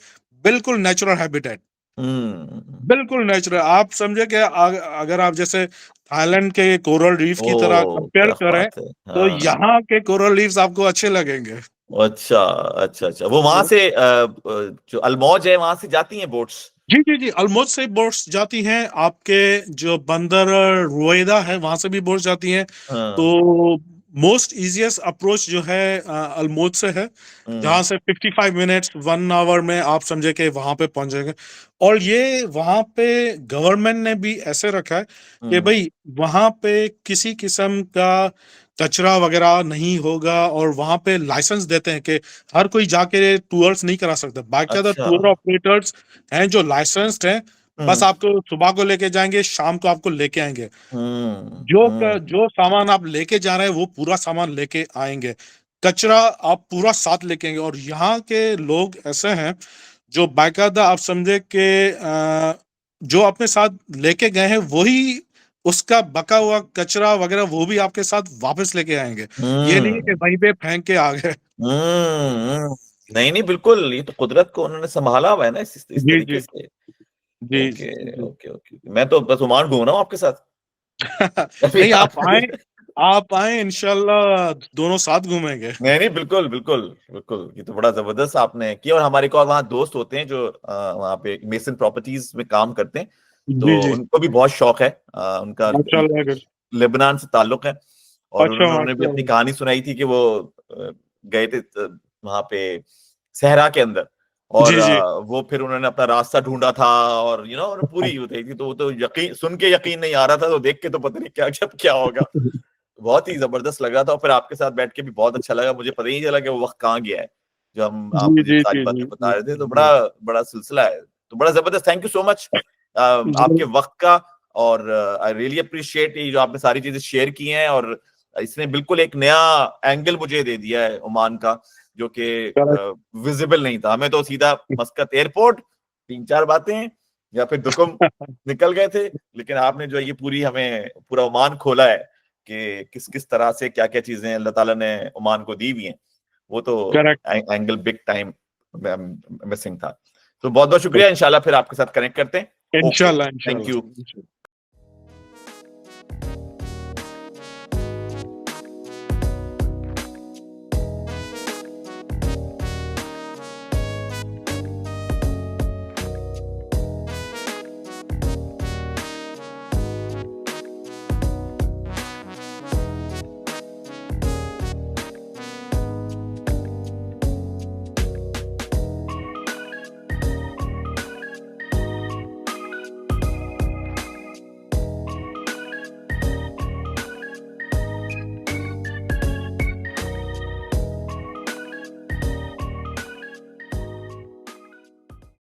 बिल्कुल नेचुरल हैबिटेट, हम्म। बिल्कुल नेचुरल। आप समझे कि अगर आप जैसे थाईलैंड के कोरल रीफ की तरह ओ कंपेयर क्या करें, बात है। तो हाँ। यहाँ के कोरल रीफ्स आपको अच्छे लगेंगे। अच्छा अच्छा अच्छा, वो वहां से जो अलमौज है वहां से जाती हैं बोट्स? जी जी जी, अलमोज से बोट्स जाती हैं, आपके जो बंदर रुएदा है वहां से भी बोट्स जाती हैं। तो हाँ। मोस्ट इजीएस्ट अप्रोच जो है अलमोज से है, हम्म। जहां से 55 मिनट्स 1 आवर में आप समझे कि वहां पे पहुंचेंगे। और ये वहां पे गवर्नमेंट ने भी ऐसे रखा है कि हम्म। भाई वहां पे किसी किस्म का कचरा वगैरह नहीं होगा, और वहां पे लाइसेंस देते हैं कि हर कोई जाके टूर्स नहीं करा सकता। बाकायदा अच्छा। टूर ऑपरेटर्स हैं जो लाइसेंस्ड हैं, बस हम्म। आपको सुबह को लेके जाएंगे, शाम को आपको लेके आएंगे। हम्म। जो सामान आप लेके जा रहे हैं वो पूरा सामान लेके आएंगे, कचरा आप पूरा साथ लेके आएंगे। और यहाँ के लोग ऐसे हैं जो बाकायदा आप समझे कि जो अपने साथ लेके गए हैं वही उसका बका हुआ कचरा वगैरह वो भी आपके साथ वापस लेके आएंगे। ये नहीं है कि हम्म। वहीं पे फेंक के आ गए। हम्म। नहीं नहीं बिल्कुल, ये तो कुदरत को उन्होंने संभाला हुआ है ना इस जी तरीके जी से। जी ओके जी। ओके ओके, मैं तो बस ओमान घूम रहा हूँ आपके साथ। अभी नहीं, आप आप आए, आप आए इंशाल्लाह, दोनों साथ घूमेंगे। नहीं नहीं, बिल्कुल बिल्कुल बिल्कुल, ये तो बड़ा जबरदस्त आपने किया। और हमारे को और वहाँ दोस्त होते हैं जो वहाँ पे मेसन प्रॉपर्टीज में काम करते हैं, तो जी जी, उनको भी बहुत शौक है, उनका माशाल्लाह good। लेबनान से ताल्लुक है। और अच्छा उन्होंने भी अपनी माशाल्लाह। कहानी सुनाई थी कि वो गए थे वहां पे सहरा के अंदर, और जी जी, वो फिर उन्होंने अपना रास्ता ढूंढा था, और और पूरी होती थी, तो वो तो यकीन सुन के यकीन नहीं आ रहा था, तो देख के तो पता नहीं क्या क्या होगा। बहुत ही जबरदस्त लग रहा था, और फिर आपके साथ बैठ के भी बहुत अच्छा लगा, मुझे पता ही नहीं चला कि वो वक्त कहाँ गया है, जो हम आप जी मुझे जी सारी जी जी बातें बता जी रहे थे। तो जी बड़ा बड़ा सिलसिला है, तो बड़ा जबरदस्त। थैंक यू सो मच आपके वक्त का, और आई रियली अप्रिशिएट ये जो आपने सारी चीजें शेयर की हैं, और इसने बिल्कुल एक नया एंगल मुझे दे दिया है ओमान का, जो कि correct। विजिबल नहीं था। हमें तो सीधा मस्कत एयरपोर्ट, 3-4 बातें, या फिर दुकुम निकल गए थे। लेकिन आपने जो ये पूरी हमें पूरा ओमान खोला है कि किस किस तरह से क्या क्या चीजें अल्लाह ताला ने ओमान को दी हुई हैं, वो तो correct. Angle big time missing था। तो बहुत बहुत शुक्रिया, इंशाल्लाह फिर आपके साथ कनेक्ट करते हैं। ओके, इंशाल्लाह थैंक इंशाल्लाह यू। इंशाल्लाह।